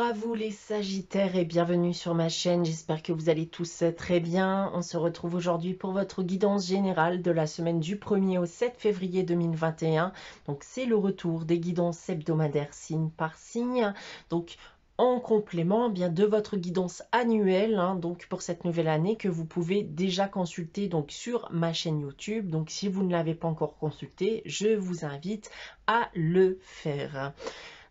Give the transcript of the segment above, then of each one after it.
à vous les Sagittaires et bienvenue sur ma chaîne, j'espère que vous allez tous très bien. On se retrouve aujourd'hui pour votre guidance générale de la semaine du 1er au 7 février 2021. Donc c'est le retour des guidances hebdomadaires signe par signe. Donc en complément bien de votre guidance annuelle donc pour cette nouvelle année que vous pouvez déjà consulter donc sur ma chaîne YouTube. Donc si vous ne l'avez pas encore consulté, je vous invite à le faire.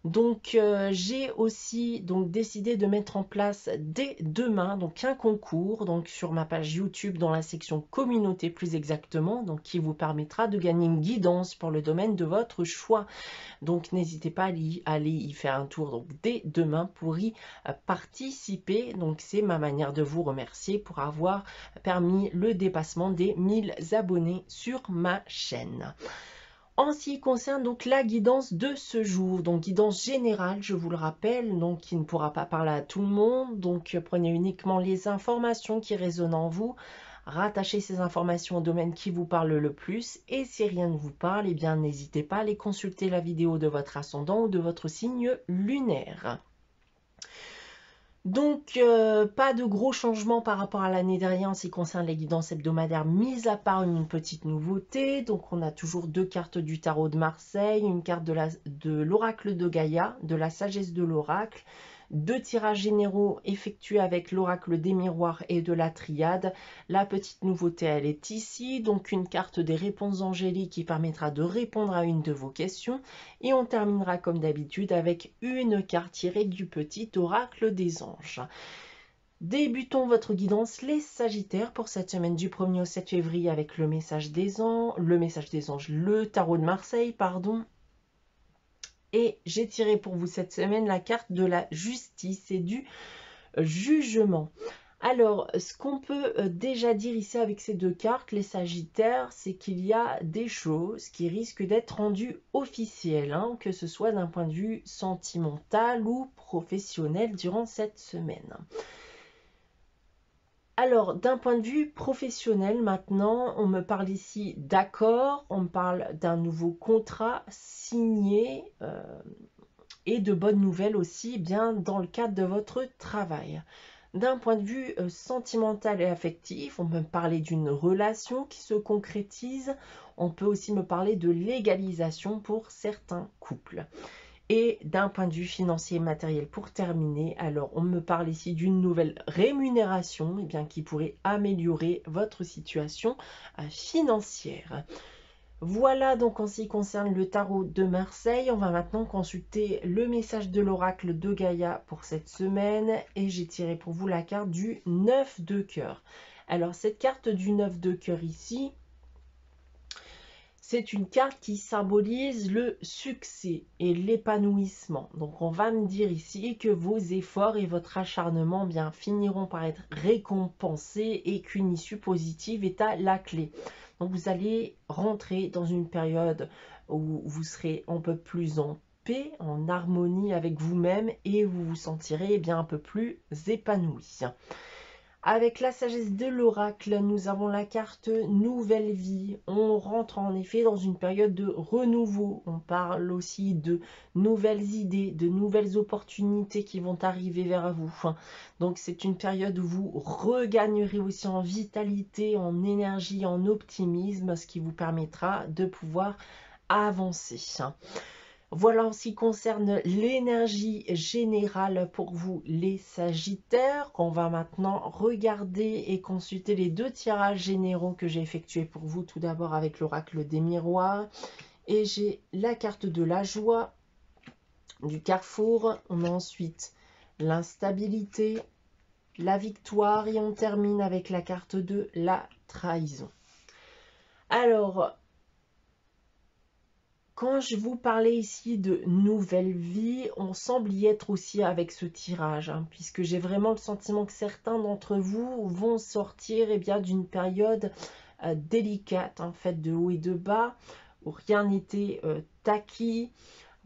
Donc j'ai aussi donc décidé de mettre en place dès demain donc un concours donc sur ma page YouTube dans la section communauté plus exactement, donc qui vous permettra de gagner une guidance pour le domaine de votre choix. Donc n'hésitez pas à aller y faire un tour donc dès demain pour y participer. Donc c'est ma manière de vous remercier pour avoir permis le dépassement des 1000 abonnés sur ma chaîne. En ce qui concerne donc la guidance de ce jour, donc guidance générale, je vous le rappelle, donc qui ne pourra pas parler à tout le monde, donc prenez uniquement les informations qui résonnent en vous, rattachez ces informations au domaine qui vous parle le plus, et si rien ne vous parle, eh bien n'hésitez pas à aller consulter la vidéo de votre ascendant ou de votre signe lunaire. Donc, pas de gros changements par rapport à l'année dernière en ce qui concerne les guidances hebdomadaires, mis à part une petite nouveauté. Donc, on a toujours deux cartes du tarot de Marseille, une carte de l'oracle de Gaïa, de la sagesse de l'oracle, deux tirages généraux effectués avec l'oracle des miroirs et de la triade. La petite nouveauté, elle est ici, donc une carte des réponses angéliques qui permettra de répondre à une de vos questions. Et on terminera comme d'habitude avec une carte tirée du petit oracle des anges. Débutons votre guidance les Sagittaires pour cette semaine du 1er au 7 février avec le message des anges, le tarot de Marseille, pardon. Et j'ai tiré pour vous cette semaine la carte de la justice et du jugement. Alors, ce qu'on peut déjà dire ici avec ces deux cartes, les Sagittaires, c'est qu'il y a des choses qui risquent d'être rendues officielles, que ce soit d'un point de vue sentimental ou professionnel durant cette semaine. Alors, d'un point de vue professionnel, maintenant, on me parle ici d'accord, on me parle d'un nouveau contrat signé et de bonnes nouvelles aussi, bien dans le cadre de votre travail. D'un point de vue sentimental et affectif, on peut me parler d'une relation qui se concrétise, on peut aussi me parler de légalisation pour certains couples. Et d'un point de vue financier et matériel pour terminer, alors on me parle ici d'une nouvelle rémunération qui pourrait améliorer votre situation financière. Voilà donc en ce qui concerne le tarot de Marseille. On va maintenant consulter le message de l'oracle de Gaïa pour cette semaine. Et j'ai tiré pour vous la carte du 9 de cœur. Alors cette carte du 9 de cœur ici, c'est une carte qui symbolise le succès et l'épanouissement. Donc on va me dire ici que vos efforts et votre acharnement finiront par être récompensés et qu'une issue positive est à la clé. Donc vous allez rentrer dans une période où vous serez un peu plus en paix, en harmonie avec vous-même et vous vous sentirez un peu plus épanoui. Avec la sagesse de l'oracle, nous avons la carte nouvelle vie. On rentre en effet dans une période de renouveau. On parle aussi de nouvelles idées, de nouvelles opportunités qui vont arriver vers vous. Donc c'est une période où vous regagnerez aussi en vitalité, en énergie, en optimisme, ce qui vous permettra de pouvoir avancer. Voilà en ce qui concerne l'énergie générale pour vous les Sagittaires. On va maintenant regarder et consulter les deux tirages généraux que j'ai effectués pour vous. Tout d'abord avec l'oracle des miroirs. Et j'ai la carte de la joie, du carrefour. On a ensuite l'instabilité, la victoire et on termine avec la carte de la trahison. Alors, quand je vous parlais ici de nouvelle vie, on semble y être aussi avec ce tirage, puisque j'ai vraiment le sentiment que certains d'entre vous vont sortir d'une période délicate, faite de haut et de bas, où rien n'était acquis.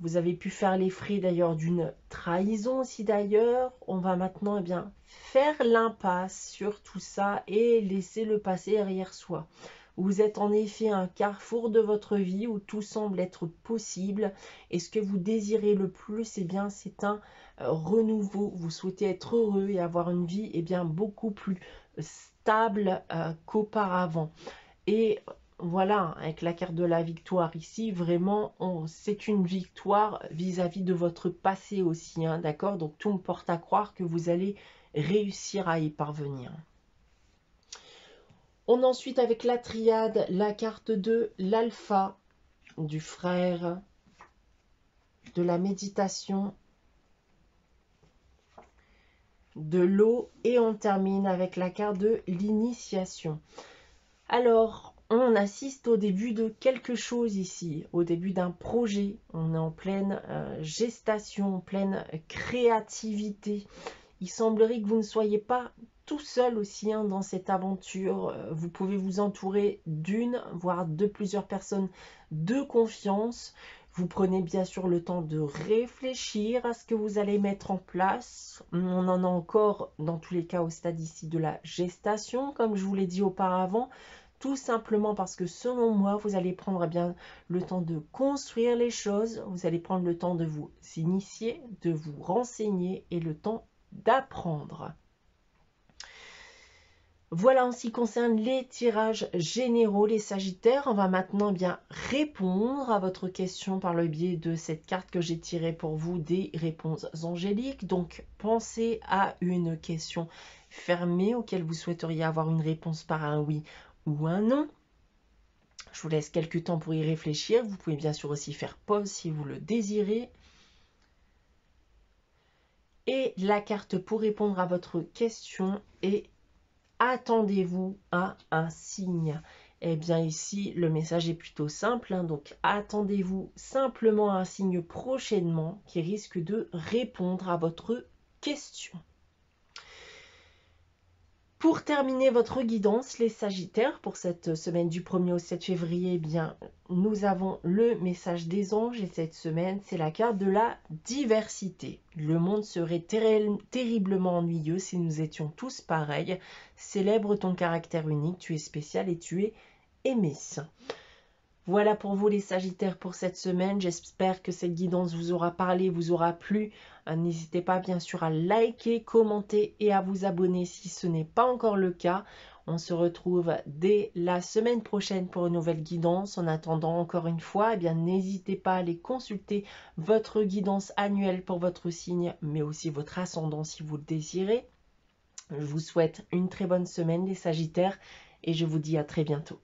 Vous avez pu faire les frais d'ailleurs d'une trahison aussi d'ailleurs. On va maintenant faire l'impasse sur tout ça et laisser le passé derrière soi. Vous êtes en effet à un carrefour de votre vie où tout semble être possible. Et ce que vous désirez le plus, eh bien, c'est un renouveau. Vous souhaitez être heureux et avoir une vie, eh bien, beaucoup plus stable qu'auparavant. Et voilà, avec la carte de la victoire ici, vraiment, c'est une victoire vis-à-vis de votre passé aussi, hein, d'accord? Donc tout me porte à croire que vous allez réussir à y parvenir. On a ensuite avec la triade, la carte de l'alpha, du frère, de la méditation, de l'eau, et on termine avec la carte de l'initiation. Alors, on assiste au début de quelque chose ici, au début d'un projet. On est en pleine gestation, en pleine créativité. Il semblerait que vous ne soyez pas tout seul aussi hein, dans cette aventure. Vous pouvez vous entourer d'une, voire de plusieurs personnes de confiance. Vous prenez bien sûr le temps de réfléchir à ce que vous allez mettre en place. On en a encore dans tous les cas au stade ici de la gestation, comme je vous l'ai dit auparavant. Tout simplement parce que selon moi, vous allez prendre bien le temps de construire les choses. Vous allez prendre le temps de vous initier, de vous renseigner et le temps d'apprendre. Voilà en ce qui concerne les tirages généraux, les Sagittaires. On va maintenant bien répondre à votre question par le biais de cette carte que j'ai tirée pour vous, des réponses angéliques. Donc, pensez à une question fermée auquel vous souhaiteriez avoir une réponse par un oui ou un non. Je vous laisse quelques temps pour y réfléchir. Vous pouvez bien sûr aussi faire pause si vous le désirez. Et la carte pour répondre à votre question est attendez-vous à un signe. Eh bien ici, le message est plutôt simple. Hein, donc, attendez-vous simplement à un signe prochainement qui risque de répondre à votre question. Pour terminer votre guidance, les Sagittaires, pour cette semaine du 1er au 7 février, eh bien, nous avons le message des anges et cette semaine, c'est la carte de la diversité. Le monde serait terriblement ennuyeux si nous étions tous pareils. Célèbre ton caractère unique, tu es spécial et tu es aimé. Voilà pour vous les Sagittaires pour cette semaine. J'espère que cette guidance vous aura parlé, vous aura plu. N'hésitez pas bien sûr à liker, commenter et à vous abonner si ce n'est pas encore le cas. On se retrouve dès la semaine prochaine pour une nouvelle guidance. En attendant, encore une fois, eh bien, n'hésitez pas à aller consulter votre guidance annuelle pour votre signe, mais aussi votre ascendant si vous le désirez. Je vous souhaite une très bonne semaine les Sagittaires et je vous dis à très bientôt.